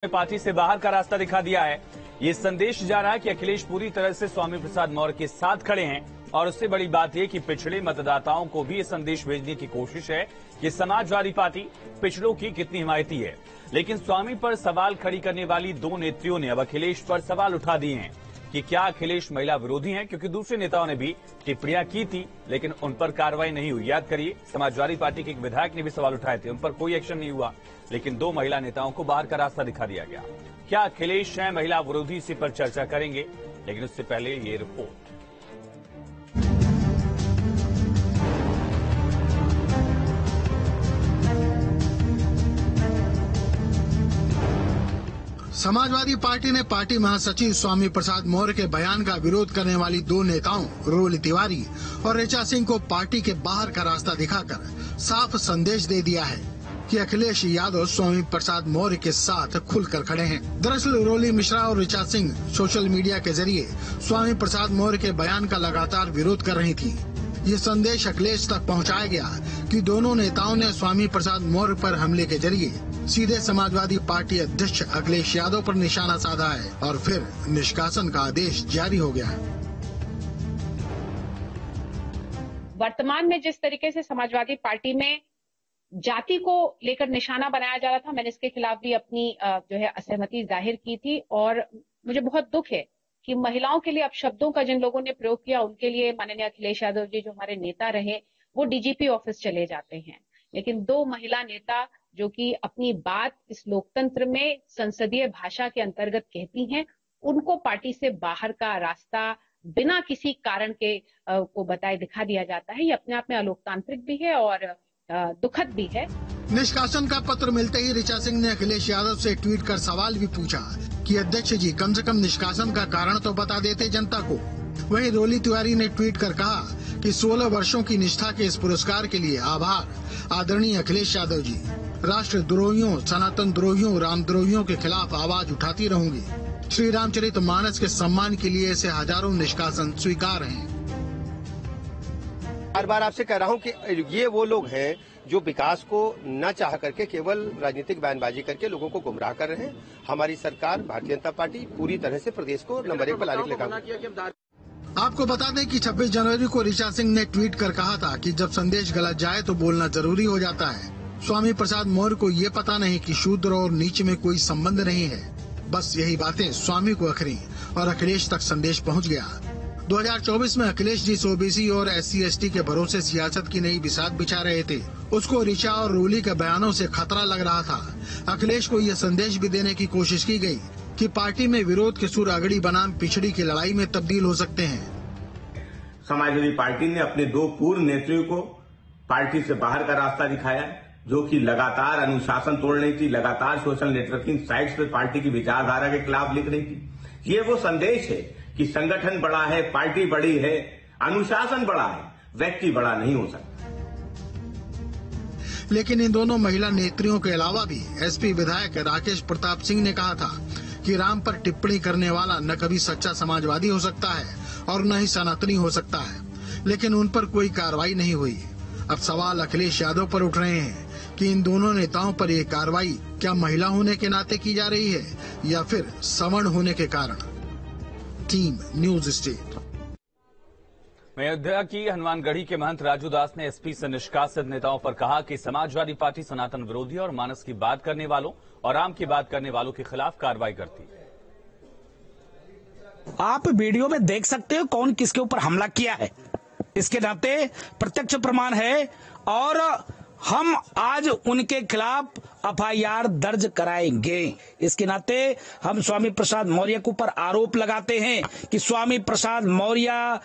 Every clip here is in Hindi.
पार्टी से बाहर का रास्ता दिखा दिया है। ये संदेश जा रहा है कि अखिलेश पूरी तरह से स्वामी प्रसाद मौर्य के साथ खड़े हैं और उससे बड़ी बात यह कि पिछड़े मतदाताओं को भी ये संदेश भेजने की कोशिश है कि समाजवादी पार्टी पिछड़ों की कितनी हिमायती है। लेकिन स्वामी पर सवाल खड़ी करने वाली दो नेत्रियों ने अब अखिलेश पर सवाल उठा दिए हैं कि क्या अखिलेश महिला विरोधी हैं, क्योंकि दूसरे नेताओं ने भी टिप्पणियां की थी लेकिन उन पर कार्रवाई नहीं हुई। याद करिए, समाजवादी पार्टी के एक विधायक ने भी सवाल उठाए थे, उन पर कोई एक्शन नहीं हुआ, लेकिन दो महिला नेताओं को बाहर का रास्ता दिखा दिया गया। क्या अखिलेश हैं महिला विरोधी, इसी पर चर्चा करेंगे, लेकिन उससे पहले ये रिपोर्ट। समाजवादी पार्टी ने पार्टी महासचिव स्वामी प्रसाद मौर्य के बयान का विरोध करने वाली दो नेताओं रोली तिवारी और ऋचा सिंह को पार्टी के बाहर का रास्ता दिखाकर साफ संदेश दे दिया है कि अखिलेश यादव स्वामी प्रसाद मौर्य के साथ खुलकर खड़े हैं। दरअसल रोली मिश्रा और ऋचा सिंह सोशल मीडिया के जरिए स्वामी प्रसाद मौर्य के बयान का लगातार विरोध कर रही थी। ये संदेश अखिलेश तक पहुंचाया गया कि दोनों नेताओं ने स्वामी प्रसाद मौर्य पर हमले के जरिए सीधे समाजवादी पार्टी अध्यक्ष अखिलेश यादव पर निशाना साधा है और फिर निष्कासन का आदेश जारी हो गया। वर्तमान में जिस तरीके से समाजवादी पार्टी में जाति को लेकर निशाना बनाया जा रहा था, मैंने इसके खिलाफ भी अपनी असहमति जाहिर की थी और मुझे बहुत दुख है कि महिलाओं के लिए अब शब्दों का जिन लोगों ने प्रयोग किया उनके लिए माननीय अखिलेश यादव जी जो हमारे नेता रहे वो डीजीपी ऑफिस चले जाते हैं, लेकिन दो महिला नेता जो कि अपनी बात इस लोकतंत्र में संसदीय भाषा के अंतर्गत कहती हैं, उनको पार्टी से बाहर का रास्ता बिना किसी कारण के को बताए दिखा दिया जाता है। ये अपने आप में अलोकतांत्रिक भी है और दुखद भी है। निष्कासन का पत्र मिलते ही ऋचा सिंह ने अखिलेश यादव से ट्वीट कर सवाल भी पूछा कि अध्यक्ष जी कम से कम निष्कासन का कारण तो बता देते जनता को। वहीं रोली तिवारी ने ट्वीट कर कहा कि 16 वर्षों की निष्ठा के इस पुरस्कार के लिए आभार आदरणीय अखिलेश यादव जी। राष्ट्र द्रोहियों, सनातन द्रोहियों, रामद्रोहियों के खिलाफ आवाज उठाती रहूंगी। श्री रामचरितमानस के सम्मान के लिए ऐसे हजारों निष्कासन स्वीकार हैं। बार बार आपसे कह रहा हूं कि ये वो लोग हैं जो विकास को न चाह करके केवल राजनीतिक बयानबाजी करके लोगों को गुमराह कर रहे हैं। हमारी सरकार भारतीय जनता पार्टी पूरी तरह से प्रदेश को नंबर 1 पर लाने के लिए। आपको बता दें कि 26 जनवरी को ऋचा सिंह ने ट्वीट कर कहा था कि जब संदेश गलत जाए तो बोलना जरूरी हो जाता है। स्वामी प्रसाद मौर्य को ये पता नहीं कि शूद्र और नीच में कोई संबंध नहीं है। बस यही बातें स्वामी को अखरी और अखिलेश तक संदेश पहुंच गया। 2024 में अखिलेश जिस ओबीसी और SC/ST के भरोसे सियासत की नई बिसात बिछा रहे थे, उसको ऋचा और रोली के बयानों से खतरा लग रहा था। अखिलेश को यह संदेश भी देने की कोशिश की गई कि पार्टी में विरोध के सुर अगड़ी बनाम पिछड़ी की लड़ाई में तब्दील हो सकते हैं। समाजवादी पार्टी ने अपने दो पूर्व नेताओं को पार्टी से बाहर का रास्ता दिखाया, जो कि लगातार अनुशासन तोड़ रही थी, लगातार सोशल नेटवर्किंग साइट्स पर पार्टी की विचारधारा के खिलाफ लिख रही थी। ये वो संदेश है कि संगठन बड़ा है, पार्टी बड़ी है, अनुशासन बड़ा है, व्यक्ति बड़ा नहीं हो सकता। लेकिन इन दोनों महिला नेत्रियों के अलावा भी SP विधायक राकेश प्रताप सिंह ने कहा था कि राम पर टिप्पणी करने वाला न कभी सच्चा समाजवादी हो सकता है और न ही सनातनी हो सकता है, लेकिन उन पर कोई कार्रवाई नहीं हुई। अब सवाल अखिलेश यादव पर उठ रहे हैं कि इन दोनों नेताओं पर ये कार्रवाई क्या महिला होने के नाते की जा रही है या फिर सवर्ण होने के कारण। Team news state. अयोध्या की हनुमानगढ़ी के महंत राजू दास ने SP से निष्कासित नेताओं पर कहा कि समाजवादी पार्टी सनातन विरोधी और मानस की बात करने वालों और राम की बात करने वालों के खिलाफ कार्रवाई करती है। आप वीडियो में देख सकते हो कौन किसके ऊपर हमला किया है, इसके नाते प्रत्यक्ष प्रमाण है और हम आज उनके खिलाफ FIR दर्ज कराएंगे। इसके नाते हम स्वामी प्रसाद मौर्य के ऊपर आरोप लगाते हैं कि स्वामी प्रसाद मौर्य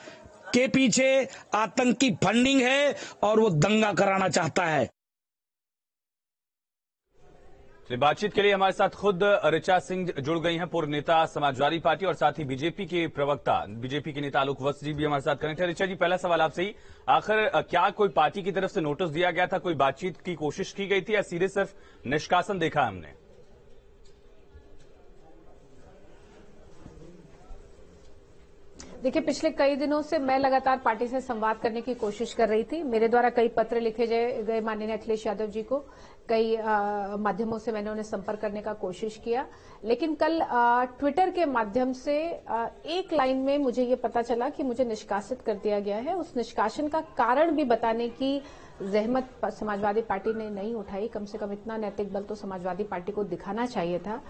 के पीछे आतंकी फंडिंग है और वो दंगा कराना चाहता है। बातचीत के लिए हमारे साथ खुद ऋचा सिंह जुड़ गई हैं, पूर्व नेता समाजवादी पार्टी, और साथ ही बीजेपी के प्रवक्ता, बीजेपी के नेता आलोक वत्स जी भी हमारे साथ कनेक्ट है। ऋचा जी, पहला सवाल आपसे ही, आखिर क्या कोई पार्टी की तरफ से नोटिस दिया गया था, कोई बातचीत की कोशिश की गई थी या सीधे सिर्फ निष्कासन देखा हमने? देखिए, पिछले कई दिनों से मैं लगातार पार्टी से संवाद करने की कोशिश कर रही थी। मेरे द्वारा कई पत्र लिखे गए माननीय अखिलेश यादव जी को, कई माध्यमों से मैंने उन्हें संपर्क करने का कोशिश किया, लेकिन कल ट्विटर के माध्यम से एक लाइन में मुझे ये पता चला कि मुझे निष्कासित कर दिया गया है। उस निष्कासन का कारण भी बताने की जहमत समाजवादी पार्टी ने नहीं उठाई। कम से कम इतना नैतिक बल तो समाजवादी पार्टी को दिखाना चाहिए था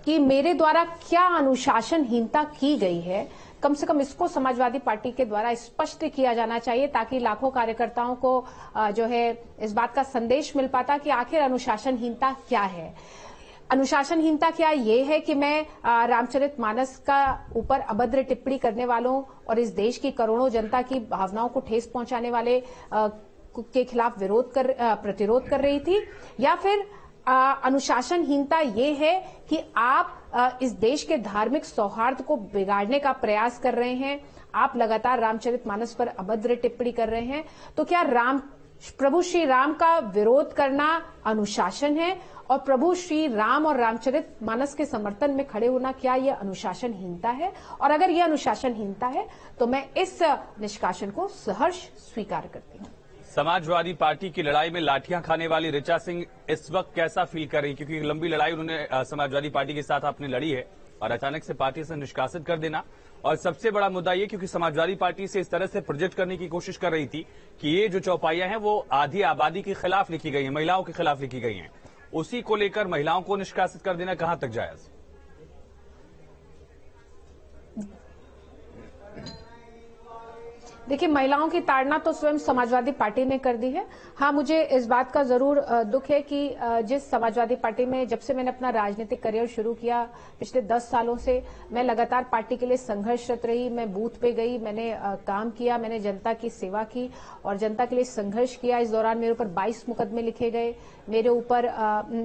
कि मेरे द्वारा क्या अनुशासनहीनता की गई है। कम से कम इसको समाजवादी पार्टी के द्वारा स्पष्ट किया जाना चाहिए, ताकि लाखों कार्यकर्ताओं को जो है इस बात का संदेश मिल पाता कि आखिर अनुशासनहीनता क्या है। अनुशासनहीनता क्या ये है कि मैं रामचरितमानस का ऊपर अभद्र टिप्पणी करने वालों और इस देश की करोड़ों जनता की भावनाओं को ठेस पहुंचाने वाले के खिलाफ प्रतिरोध कर रही थी, या फिर अनुशासनहीनता ये है कि आप इस देश के धार्मिक सौहार्द को बिगाड़ने का प्रयास कर रहे हैं। आप लगातार रामचरितमानस पर अभद्र टिप्पणी कर रहे हैं। तो क्या प्रभु श्री राम का विरोध करना अनुशासन है, और प्रभु श्री राम और रामचरितमानस के समर्थन में खड़े होना क्या यह अनुशासनहीनता है? और अगर यह अनुशासनहीनता है तो मैं इस निष्कासन को सहर्ष स्वीकार करती हूं। समाजवादी पार्टी की लड़ाई में लाठियां खाने वाली ऋचा सिंह इस वक्त कैसा फील कर रही, क्योंकि लंबी लड़ाई उन्होंने समाजवादी पार्टी के साथ आपने लड़ी है और अचानक से पार्टी से निष्कासित कर देना, और सबसे बड़ा मुद्दा ये क्योंकि समाजवादी पार्टी से इस तरह से प्रोजेक्ट करने की कोशिश कर रही थी कि ये जो चौपाइयां हैं वो आधी आबादी के खिलाफ लिखी गई हैं, महिलाओं के खिलाफ लिखी गई हैं, उसी को लेकर महिलाओं को निष्कासित कर देना कहां तक जायज? देखिए, महिलाओं की ताड़ना तो स्वयं समाजवादी पार्टी ने कर दी है। हाँ, मुझे इस बात का जरूर दुख है कि जिस समाजवादी पार्टी में जब से मैंने अपना राजनीतिक करियर शुरू किया पिछले 10 सालों से मैं लगातार पार्टी के लिए संघर्षरत रही। मैं बूथ पे गई, मैंने काम किया, मैंने जनता की सेवा की और जनता के लिए संघर्ष किया। इस दौरान मेरे ऊपर 22 मुकदमे लिखे गए। मेरे ऊपर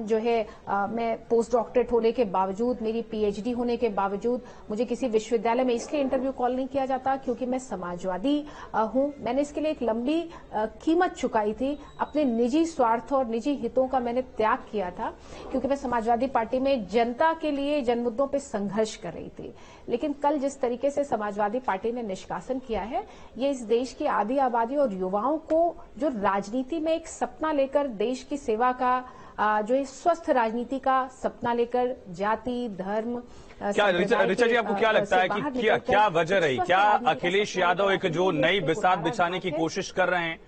जो है मैं पोस्ट डॉक्टरेट होने के बावजूद, मेरी पीएचडी होने के बावजूद मुझे किसी विश्वविद्यालय में इसलिए इंटरव्यू कॉल नहीं किया जाता क्योंकि मैं समाजवादी हूं। मैंने इसके लिए एक लंबी कीमत चुकाई थी। अपने निजी स्वार्थ और निजी हितों का मैंने त्याग किया था, क्योंकि मैं समाजवादी पार्टी में जनता के लिए जन मुद्दों पे संघर्ष कर रही थी। लेकिन कल जिस तरीके से समाजवादी पार्टी ने निष्कासन किया है, ये इस देश की आधी आबादी और युवाओं को जो राजनीति में एक सपना लेकर देश की सेवा का, जो एक स्वस्थ राजनीति का सपना लेकर जाति धर्म, क्या ऋचा जी आपको क्या लगता है कि क्या वजह रही? क्या अखिलेश यादव एक जो नई बिसात बिछाने की कोशिश कर रहे हैं,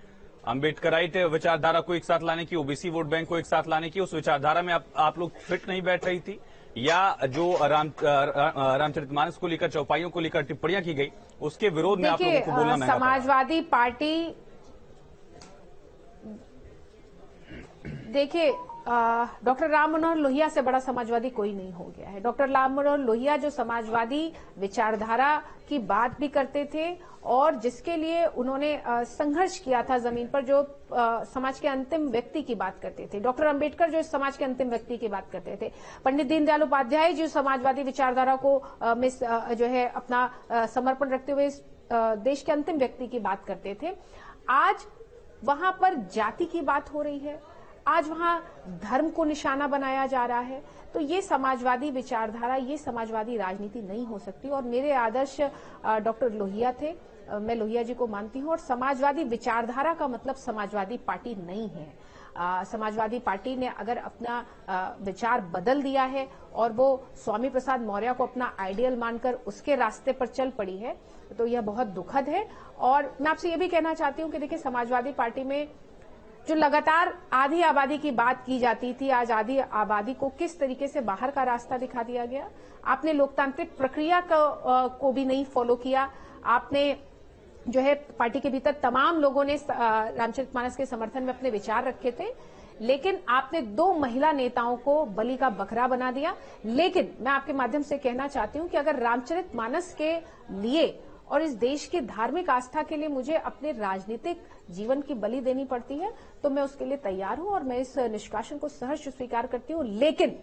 अम्बेडकराइट विचारधारा को एक साथ लाने की, ओबीसी वोट बैंक को एक साथ लाने की, उस विचारधारा में आप लोग फिट नहीं बैठ रही थी, या जो रामचरितमानस को लेकर, चौपाइयों को लेकर टिप्पणियां की गई उसके विरोध में आप लोगों को बोलना महंगा पड़ा? समाजवादी पार्टी, देखिए, डॉक्टर राम मनोहर लोहिया से बड़ा समाजवादी कोई नहीं हो गया है। डॉक्टर राम मनोहर लोहिया जो समाजवादी विचारधारा की बात भी करते थे और जिसके लिए उन्होंने संघर्ष किया था जमीन पर, जो समाज के अंतिम व्यक्ति की बात करते थे। डॉक्टर अंबेडकर जो समाज के अंतिम व्यक्ति की बात करते थे। पंडित दीनदयाल उपाध्याय जो समाजवादी विचारधारा को जो है अपना समर्पण रखते हुए देश के अंतिम व्यक्ति की बात करते थे। आज वहां पर जाति की बात हो रही है, आज वहां धर्म को निशाना बनाया जा रहा है। तो ये समाजवादी विचारधारा, ये समाजवादी राजनीति नहीं हो सकती। और मेरे आदर्श डॉक्टर लोहिया थे, मैं लोहिया जी को मानती हूं, और समाजवादी विचारधारा का मतलब समाजवादी पार्टी नहीं है। समाजवादी पार्टी ने अगर अपना विचार बदल दिया है और वो स्वामी प्रसाद मौर्य को अपना आइडियल मानकर उसके रास्ते पर चल पड़ी है, तो यह बहुत दुखद है। और मैं आपसे ये भी कहना चाहती हूं कि देखिए, समाजवादी पार्टी में जो लगातार आधी आबादी की बात की जाती थी, आज आधी आबादी को किस तरीके से बाहर का रास्ता दिखा दिया गया। आपने लोकतांत्रिक प्रक्रिया को भी नहीं फॉलो किया। आपने जो है पार्टी के भीतर तमाम लोगों ने रामचरितमानस के समर्थन में अपने विचार रखे थे, लेकिन आपने 2 महिला नेताओं को बलि का बकरा बना दिया। लेकिन मैं आपके माध्यम से कहना चाहती हूं कि अगर रामचरितमानस के लिए और इस देश की धार्मिक आस्था के लिए मुझे अपने राजनीतिक जीवन की बलि देनी पड़ती है, तो मैं उसके लिए तैयार हूं और मैं इस निष्कासन को सहर्ष स्वीकार करती हूं। लेकिन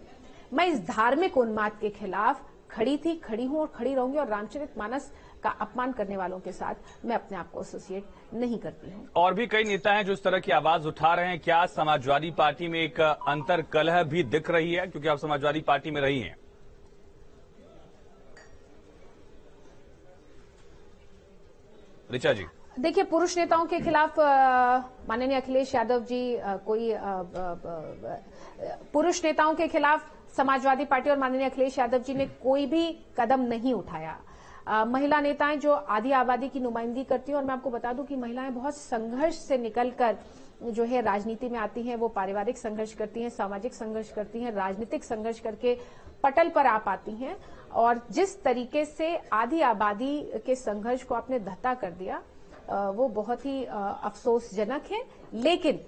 मैं इस धार्मिक उन्माद के खिलाफ खड़ी थी, खड़ी हूं और खड़ी रहूंगी, और रामचरितमानस का अपमान करने वालों के साथ मैं अपने आप को एसोसिएट नहीं करती हूं। और भी कई नेता हैं जो इस तरह की आवाज उठा रहे हैं। क्या समाजवादी पार्टी में एक अंतर कलह भी दिख रही है, क्योंकि आप समाजवादी पार्टी में रही हैं? ऋचा जी, देखिए, पुरुष नेताओं के खिलाफ माननीय अखिलेश यादव जी पुरुष नेताओं के खिलाफ समाजवादी पार्टी और माननीय अखिलेश यादव जी ने कोई भी कदम नहीं उठाया। महिला नेताएं जो आधी आबादी की नुमाइंदगी करती हैं, और मैं आपको बता दूं कि महिलाएं बहुत संघर्ष से निकलकर जो है राजनीति में आती हैं। वो पारिवारिक संघर्ष करती हैं, सामाजिक संघर्ष करती हैं, राजनीतिक संघर्ष करके पटल पर आ पाती हैं। और जिस तरीके से आधी आबादी के संघर्ष को आपने धत्ता कर दिया, वो बहुत ही अफसोसजनक है। लेकिन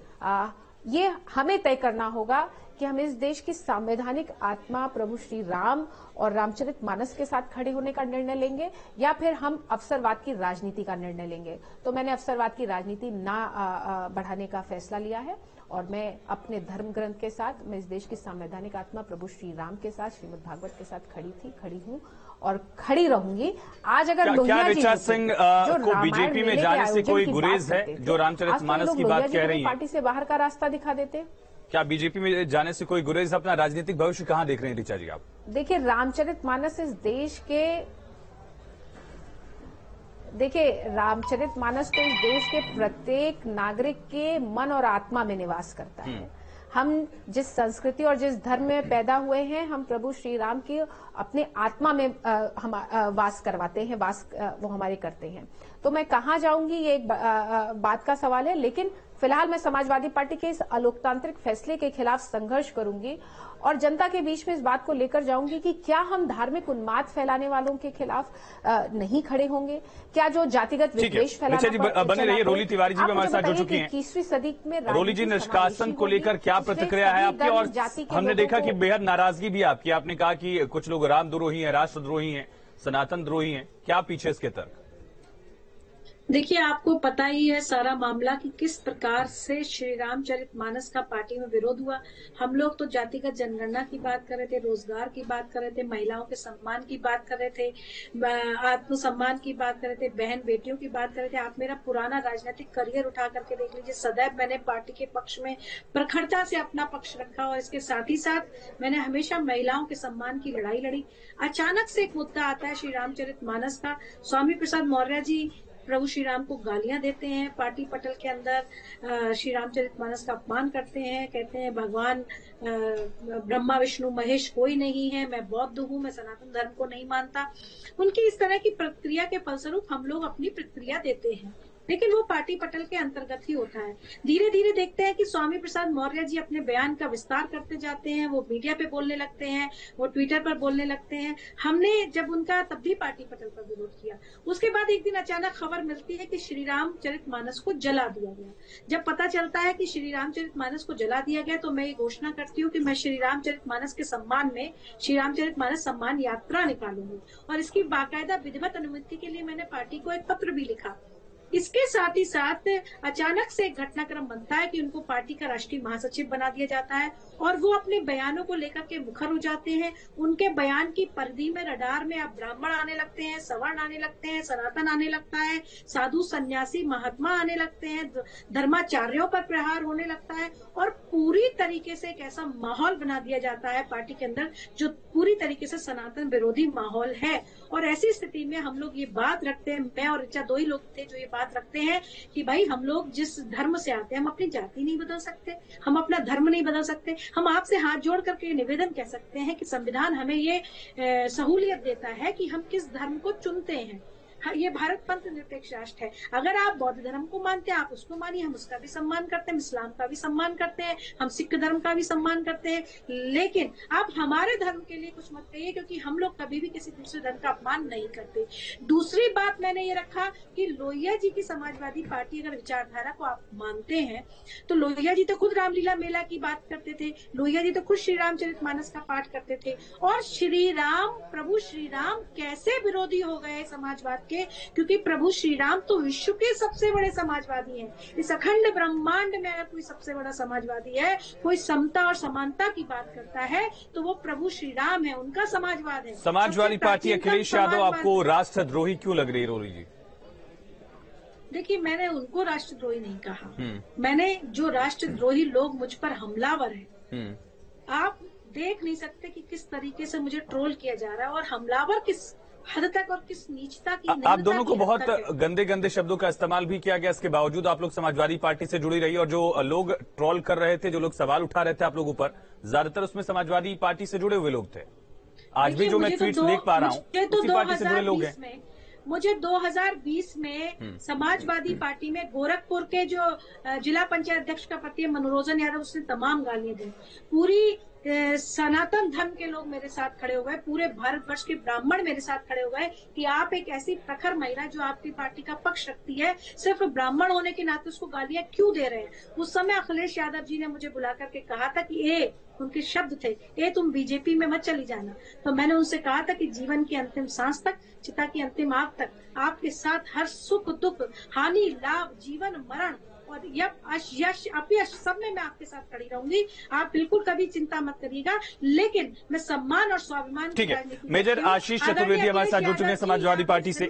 ये हमें तय करना होगा कि हम इस देश की संवैधानिक आत्मा प्रभु श्री राम और रामचरितमानस के साथ खड़े होने का निर्णय लेंगे, या फिर हम अवसरवाद की राजनीति का निर्णय लेंगे। तो मैंने अवसरवाद की राजनीति ना बढ़ाने का फैसला लिया है, और मैं अपने धर्म ग्रंथ के साथ, मैं इस देश की संवैधानिक आत्मा प्रभु श्री राम के साथ, श्रीमद् भागवत के साथ खड़ी हूं और खड़ी रहूंगी। आज अगर क्या ऋचा सिंह को बीजेपी में जाने से कोई गुरेज है? जो रामचरितमानस की बात कह रही हैं, पार्टी से बाहर का रास्ता दिखा देते। क्या बीजेपी में जाने से कोई गुरेज? अपना राजनीतिक भविष्य कहां देख रहे हैं ऋचा जी आप? देखिए, रामचरितमानस इस देश के रामचरितमानस तो इस देश के प्रत्येक नागरिक के मन और आत्मा में निवास करता है। हम जिस संस्कृति और जिस धर्म में पैदा हुए हैं, हम प्रभु श्री राम की अपने आत्मा में हम वास करवाते हैं, वो हमारे करते हैं। तो मैं कहां जाऊंगी, ये एक बात का सवाल है। लेकिन फिलहाल मैं समाजवादी पार्टी के इस अलोकतांत्रिक फैसले के खिलाफ संघर्ष करूंगी और जनता के बीच में इस बात को लेकर जाऊंगी कि क्या हम धार्मिक उन्माद फैलाने वालों के खिलाफ नहीं खड़े होंगे? क्या जो जातिगत विद्वेष फैलाना बने रहिए। रोली तिवारी जी भी हमारे साथ जुड़ चुकी हैं। 21वीं सदी में रोली जी, निष्कासन को लेकर क्या प्रतिक्रिया है आपकी? और हमने देखा कि बेहद नाराजगी भी आपकी, आपने कहा कि कुछ लोग रामद्रोही हैं, राष्ट्रद्रोही हैं, सनातन द्रोही हैं। क्या पीछे इसके तर्क? देखिए, आपको पता ही है सारा मामला कि किस प्रकार से श्री रामचरितमानस का पार्टी में विरोध हुआ। हम लोग तो जातिगत जनगणना की बात कर रहे थे, रोजगार की बात कर रहे थे, महिलाओं के सम्मान की बात कर रहे थे, आत्मसम्मान की बात कर रहे थे, बहन बेटियों की बात कर रहे थे। आप मेरा पुराना राजनीतिक करियर उठा करके देख लीजिए, सदैव मैंने पार्टी के पक्ष में प्रखरता से अपना पक्ष रखा और इसके साथ ही साथ मैंने हमेशा महिलाओं के सम्मान की लड़ाई लड़ी। अचानक से एक मुद्दा आता है श्री रामचरितमानस का। स्वामी प्रसाद मौर्य जी प्रभु श्री राम को गालियां देते हैं, पार्टी पटल के अंदर श्री रामचरितमानस का अपमान करते हैं, कहते हैं भगवान ब्रह्मा विष्णु महेश कोई नहीं है, मैं बौद्ध हूँ, मैं सनातन धर्म को नहीं मानता। उनकी इस तरह की प्रक्रिया के फलस्वरूप हम लोग अपनी प्रतिक्रिया देते हैं, लेकिन वो पार्टी पटल के अंतर्गत ही होता है। धीरे धीरे देखते हैं कि स्वामी प्रसाद मौर्य जी अपने बयान का विस्तार करते जाते हैं, वो मीडिया पे बोलने लगते हैं, वो ट्विटर पर बोलने लगते हैं। हमने जब उनका तब भी पार्टी पटल पर विरोध किया। उसके बाद एक दिन अचानक खबर मिलती है कि श्री रामचरितमानस को जला दिया गया। जब पता चलता है कि श्री रामचरितमानस को जला दिया गया, तो मैं ये घोषणा करती हूँ कि मैं श्री रामचरितमानस के सम्मान में श्री रामचरितमानस सम्मान यात्रा निकालूंगी, और इसकी बाकायदा विधिवत अनुमति के लिए मैंने पार्टी को एक पत्र भी लिखा। इसके साथ ही साथ अचानक से एक घटनाक्रम बनता है कि उनको पार्टी का राष्ट्रीय महासचिव बना दिया जाता है, और वो अपने बयानों को लेकर के मुखर हो जाते हैं। उनके बयान की परिधि में, रडार में अब ब्राह्मण आने लगते हैं, सवर्ण आने लगते हैं, सनातन आने लगता है, साधु सन्यासी महात्मा आने लगते हैं, धर्माचार्यों पर प्रहार होने लगता है, और पूरी तरीके से एक ऐसा माहौल बना दिया जाता है पार्टी के अंदर जो पूरी तरीके से सनातन विरोधी माहौल है। और ऐसी स्थिति में हम लोग ये बात रखते हैं, मैं और ऋचा दो ही लोग थे जो ये बात रखते हैं कि भाई हम लोग जिस धर्म से आते हैं, हम अपनी जाति नहीं बदल सकते, हम अपना धर्म नहीं बदल सकते। हम आपसे हाथ जोड़ करके निवेदन कह सकते हैं कि संविधान हमें ये सहूलियत देता है कि हम किस धर्म को चुनते हैं। ये भारत पंथ निरपेक्ष राष्ट्र है। अगर आप बौद्ध धर्म को मानते हैं, आप उसको मानिए, हम उसका भी सम्मान करते हैं, हम इस्लाम का भी सम्मान करते हैं, हम सिख धर्म का भी सम्मान करते हैं, लेकिन आप हमारे धर्म के लिए कुछ मत कहिए, क्योंकि हम लोग कभी भी किसी दूसरे धर्म का अपमान नहीं करते। दूसरी बात मैंने ये रखा कि लोहिया जी की समाजवादी पार्टी अगर विचारधारा को आप मानते हैं, तो लोहिया जी तो खुद रामलीला मेला की बात करते थे, लोहिया जी तो खुद श्री रामचरितमानस का पाठ करते थे। और श्री राम, प्रभु श्री राम कैसे विरोधी हो गए समाजवाद, क्योंकि प्रभु श्री राम तो विश्व के सबसे बड़े समाजवादी हैं। इस अखंड ब्रह्मांड में अगर कोई सबसे बड़ा समाजवादी है, कोई समता और समानता की बात करता है, तो वो प्रभु श्री राम है, उनका समाजवाद है। समाजवादी पार्टी अखिलेश यादव आपको राष्ट्रद्रोही क्यों लग रही है रोली जी? देखिए, मैंने उनको राष्ट्रद्रोही नहीं कहा, मैंने जो राष्ट्रद्रोही लोग मुझ पर हमलावर हैं, आप देख नहीं सकते कि किस तरीके से मुझे ट्रोल किया जा रहा है और हमलावर किस हद तक और किस नीचता की आप दोनों को बहुत गंदे गंदे शब्दों का इस्तेमाल भी किया गया। इसके बावजूद आप लोग समाजवादी पार्टी से जुड़ी रही और जो लोग ट्रोल कर रहे थे, जो लोग सवाल उठा रहे थे आप लोगों पर, ज्यादातर उसमें समाजवादी पार्टी से जुड़े हुए लोग थे। आज भी जो मैं ट्वीट देख पा रहा हूँ उसी पार्टी से जुड़े लोग हैं। मुझे 2020 में समाजवादी पार्टी में गोरखपुर के जो जिला पंचायत अध्यक्ष का पति है मनोरंजन यादव, उसने तमाम गालियां दी। पूरी सनातन धर्म के लोग मेरे साथ खड़े हो गए, पूरे भारतवर्ष के ब्राह्मण मेरे साथ खड़े हो गए कि आप एक ऐसी प्रखर महिला जो आपकी पार्टी का पक्ष रखती है, सिर्फ ब्राह्मण होने के नाते उसको गालियां क्यों दे रहे हैं। उस समय अखिलेश यादव जी ने मुझे बुला करके कहा था कि उनके शब्द थे, तुम बीजेपी में मत चली जाना। तो मैंने उनसे कहा था कि जीवन की अंतिम सांस तक, चिता की अंतिम आग तक आपके साथ हर सुख दुख, हानि लाभ, जीवन मरण और यश अपयश सब में मैं आपके साथ खड़ी रहूंगी। आप बिल्कुल कभी चिंता मत करिएगा, लेकिन मैं सम्मान और स्वाभिमान। ठीक है, मेजर आशीष चतुर्वेदी हमारे साथ जुड़ चुके हैं समाजवादी पार्टी से।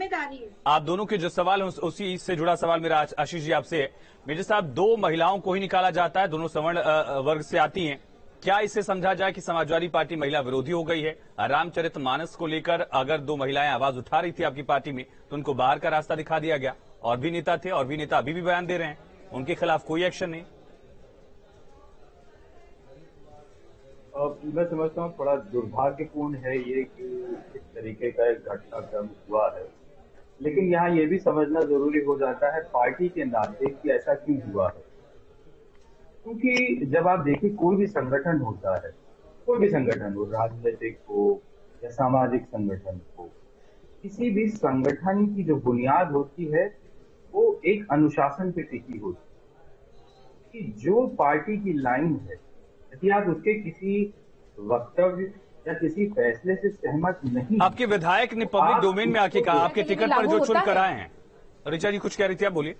आप दोनों के जो सवाल है उसी से जुड़ा सवाल मेरा आशीष जी आपसे है। मेजर साहब, 2 महिलाओं को ही निकाला जाता है, दोनों सवर्ण वर्ग से आती हैं। क्या इसे समझा जाए कि समाजवादी पार्टी महिला विरोधी हो गई है? रामचरितमानस को लेकर अगर 2 महिलाएं आवाज उठा रही थी आपकी पार्टी में तो उनको बाहर का रास्ता दिखा दिया गया। और भी नेता थे और भी नेता अभी भी बयान दे रहे हैं, उनके खिलाफ कोई एक्शन नहीं। मैं समझता हूँ थोड़ा दुर्भाग्यपूर्ण है ये कि इस तरीके का एक घटनाक्रम हुआ है, लेकिन यहाँ ये भी समझना जरूरी हो जाता है पार्टी के नाते कि ऐसा क्यों हुआ है। क्योंकि जब आप देखिए कोई भी संगठन होता है, कोई भी संगठन हो, राजनीतिक हो या सामाजिक संगठन हो, किसी भी संगठन की जो बुनियाद होती है वो एक अनुशासन पे टिकी होती है कि जो पार्टी की लाइन है, यदि आप उसके किसी वक्तव्य या किसी फैसले से सहमत नहीं। आपके विधायक ने पब्लिक डोमेन में आके कहा, आपके टिकट पर जो चुन कर आए हैं। ऋचा जी कुछ कह रही थी, आप बोलिए।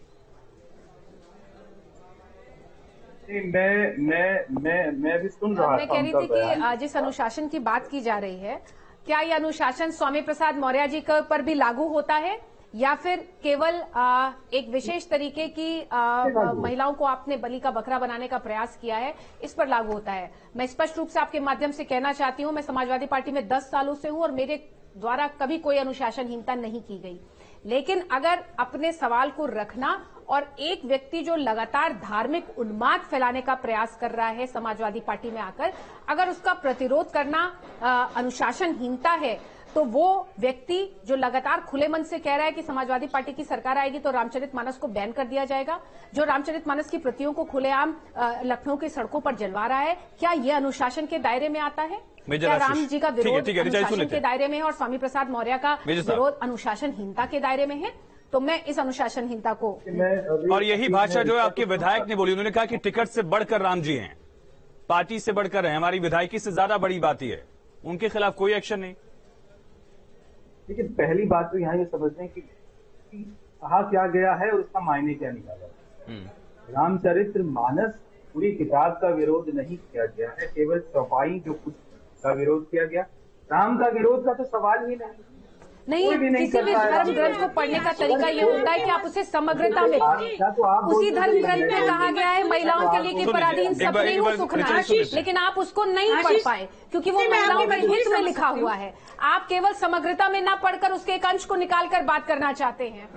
मैं भी सुन रहा था। मैं कह रही थी कि जिस अनुशासन की बात की जा रही है, क्या यह अनुशासन स्वामी प्रसाद मौर्य जी पर भी लागू होता है या फिर केवल एक विशेष तरीके की महिलाओं को आपने बलि का बकरा बनाने का प्रयास किया है, इस पर लागू होता है? मैं स्पष्ट रूप से आपके माध्यम से कहना चाहती हूं, मैं समाजवादी पार्टी में 10 सालों से हूं और मेरे द्वारा कभी कोई अनुशासनहीनता नहीं की गई। लेकिन अगर अपने सवाल को रखना और एक व्यक्ति जो लगातार धार्मिक उन्माद फैलाने का प्रयास कर रहा है समाजवादी पार्टी में आकर, अगर उसका प्रतिरोध करना अनुशासनहीनता है, तो वो व्यक्ति जो लगातार खुले मन से कह रहा है कि समाजवादी पार्टी की सरकार आएगी तो रामचरितमानस को बैन कर दिया जाएगा, जो रामचरितमानस की प्रतियों को खुलेआम लखनऊ की सड़कों पर जलवा रहा है, क्या यह अनुशासन के दायरे में आता है? क्या राम जी का विरोध अनुशासन के दायरे में है और स्वामी प्रसाद मौर्य का विरोध अनुशासनहीनता के दायरे में है? तो मैं इस अनुशासनहीनता को, और यही भाषा जो है आपके विधायक ने बोली, उन्होंने कहा कि टिकट से बढ़कर राम जी हैं, पार्टी से बढ़कर है, हमारी विधायकी से ज्यादा बड़ी बात ही है। उनके खिलाफ कोई एक्शन नहीं। लेकिन पहली बात तो यहाँ ये समझने की कहा क्या गया है और उसका मायने क्या निकाला। रामचरितमानस पूरी किताब का विरोध नहीं किया गया है, केवल चौपाई जो कुछ का विरोध किया गया। राम का विरोध का तो सवाल ही नहीं। किसी भी धर्म ग्रंथ को पढ़ने का तरीका ये होता है कि आप उसे समग्रता में पढ़ें। उसी धर्म ग्रंथ में कहा गया है महिलाओं के लिए कि पराधीन सब नहीं हो सुखना, लेकिन आप उसको नहीं पढ़ पाए क्योंकि वो महिलाओं के हित में लिखा हुआ है। आप केवल समग्रता में ना पढ़कर उसके एक अंश को निकालकर बात करना चाहते हैं।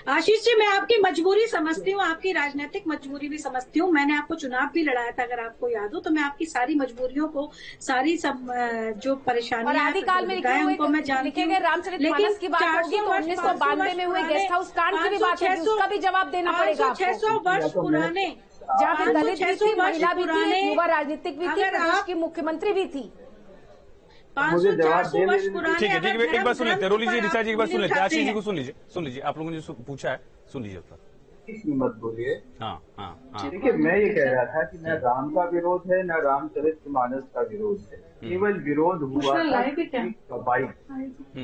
आशीष जी, मैं आपकी मजबूरी समझती हूँ, आपकी राजनीतिक मजबूरी भी समझती हूँ। मैंने आपको चुनाव भी लड़ाया था, अगर आपको याद हो, तो मैं आपकी सारी मजबूरियों को, सारी जो परेशानियां आदिकाल में उनको मैं जानती हूँ। रामचरितमानस की बात होगी तो 1992 में हुए गेस्ट हाउस कांड की भी बात है, उसका भी जवाब देना पड़ेगा। 600 वर्ष पुराने, जहाँ पे दलित भी थी, महिला भी थी, युवा राजनीतिक भी थी, प्रदेश की मुख्यमंत्री भी थी। 500-400 वर्ष पुराने। ठीक है, एक बार सुन लेते हैं रोली जी, ऋचा जी एक बार सुन लेते हैं, आशीष जी को सुन लीजिए, आप लोगों ने जो पूछा है सुन लीजिए उत्तर। मत बोलिए। हाँ। देखिए, मैं ये कह रहा था कि न राम का विरोध है, न रामचरितमानस का विरोध है, केवल विरोध हुआ चौपाई।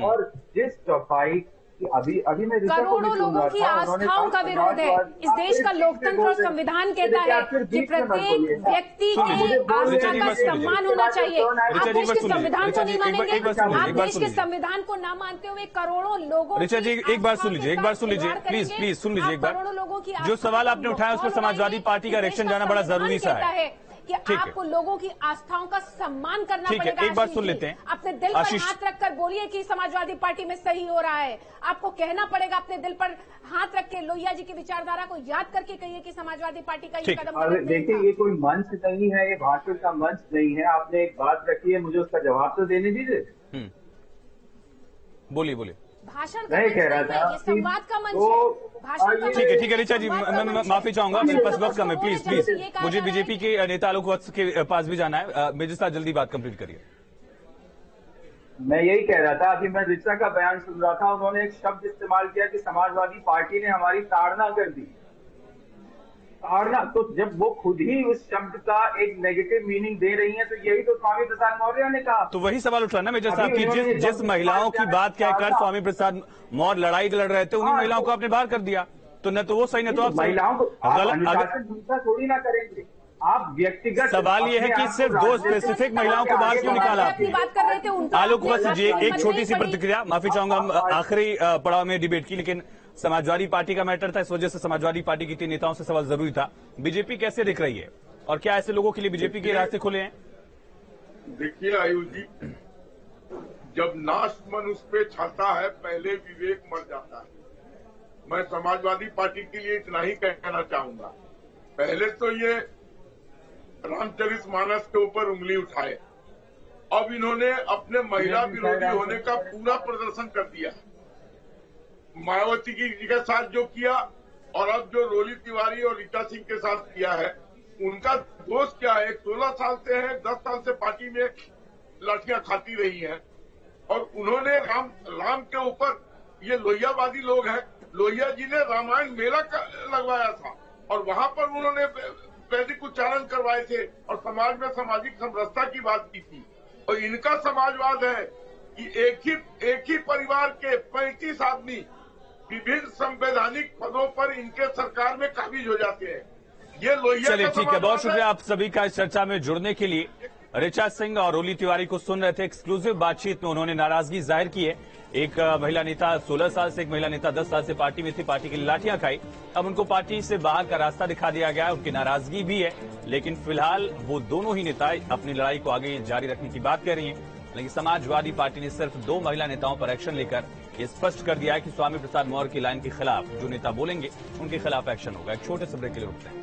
और जिस चौपाई अभी मैं करोड़ों लोगों की आस्थाओं का विरोध है। इस देश का लोकतंत्र और संविधान कहता है कि प्रत्येक व्यक्ति की आस्था का सम्मान होना चाहिए। आप देश के संविधान को नहीं मानेंगे, आप देश के संविधान को ना मानते हुए करोड़ों लोगों। ऋचा जी एक बार सुन लीजिए, प्लीज सुन लीजिए एक बार। जो सवाल आपने उठाया उस पर समाजवादी पार्टी का रिएक्शन जाना बड़ा जरूरी सा है। कि आपको लोगों की आस्थाओं का सम्मान करना पड़ेगा। ठीक है, एक बार सुन लेते हैं। अपने दिल पर हाथ रखकर बोलिए कि समाजवादी पार्टी में सही हो रहा है। आपको कहना पड़ेगा अपने दिल पर हाथ रख के, लोहिया जी की विचारधारा को याद करके कहिए कि समाजवादी पार्टी का ये कदम गलत नहीं था। देखिए, ये कोई मंच नहीं है, ये भाषण का मंच नहीं है। आपने एक बात रखी है, मुझे उसका जवाब तो देने दीजिए। बोलिए बोलिए। भाषण नहीं कह रहा था, ये संवाद का मंच है, भाषण का। ठीक है ऋचा जी, मैं माफी चाहूंगा, मेरे पास वक्त कम है। प्लीज मुझे बीजेपी के नेता आलोक वत्स के पास भी जाना है। मेरे साथ जल्दी बात कंप्लीट करिए। मैं यही कह रहा था, अभी मैं ऋचा का बयान सुन रहा था, उन्होंने एक शब्द इस्तेमाल किया कि समाजवादी पार्टी ने हमारी ताड़ना कर दी। ताड़ना, तो जब वो खुद ही उस शब्द का एक नेगेटिव मीनिंग दे रही हैं, तो यही तो स्वामी प्रसाद मौर्य ने कहा। तो वही सवाल उठ रहा है ना मेजर साहब की जिस महिलाओं की बात कहकर स्वामी प्रसाद मौर्य लड़ाई लड़ रहे थे, उन्हीं महिलाओं को आपने बाहर कर दिया। तो न तो वो सही, न तो आप सही। महिलाओं को अनुशासन थोड़ी ना करेंगे आप, व्यक्तिगत। सवाल ये है कि सिर्फ दो स्पेसिफिक महिलाओं को बाहर क्यों निकाला आपने? बात कर रहे थे आलोक वत्स जी, एक छोटी सी प्रतिक्रिया, माफी चाहूंगा आखिरी पड़ाव में डिबेट की, लेकिन समाजवादी पार्टी का मैटर था, इस वजह से समाजवादी पार्टी के 3 नेताओं से सवाल जरूरी था। बीजेपी कैसे दिख रही है और क्या ऐसे लोगों के लिए बीजेपी के रास्ते खुले हैं? देखिए आयुष जी, जब नाश मनुष्य पे छाता है, पहले विवेक मर जाता है। मैं समाजवादी पार्टी के लिए इतना ही कहना चाहूंगा। पहले तो ये रामचरितमानस के ऊपर उंगली उठाए, अब इन्होंने अपने महिला विरोधी होने का पूरा प्रदर्शन कर दिया। मायावती जी के साथ जो किया और अब जो रोली तिवारी और रीता सिंह के साथ किया है, उनका दोष क्या है? 16 साल से है, 10 साल से पार्टी में लाठियां खाती रही हैं और उन्होंने राम के ऊपर, ये लोहियावादी लोग हैं, लोहिया जी ने रामायण मेला लगवाया था और वहां पर उन्होंने वैदिक उच्चारण करवाए थे और समाज में सामाजिक समरसता की बात की थी। और इनका समाजवाद है कि एक ही परिवार के 35 आदमी विभिन्न संवैधानिक पदों पर इनके सरकार में काबिज हो जाते हैं। ये लोहिया। चलिए ठीक है, बहुत शुक्रिया आप सभी का इस चर्चा में जुड़ने के लिए। ऋचा सिंह और रोली तिवारी को सुन रहे थे। एक्सक्लूसिव बातचीत में उन्होंने नाराजगी जाहिर की है। एक महिला नेता 16 साल से, एक महिला नेता 10 साल से पार्टी में थी, पार्टी की लाठियां खाई, अब उनको पार्टी से बाहर का रास्ता दिखा दिया गया है। उनकी नाराजगी भी है, लेकिन फिलहाल वो दोनों ही नेता अपनी लड़ाई को आगे जारी रखने की बात कर रही हैं। लेकिन समाजवादी पार्टी ने सिर्फ 2 महिला नेताओं पर एक्शन लेकर ये स्पष्ट कर दिया है कि स्वामी प्रसाद मौर्य की लाइन के खिलाफ जो नेता बोलेंगे उनके खिलाफ एक्शन होगा। एक छोटे से ब्रेक के लिए रुकते हैं।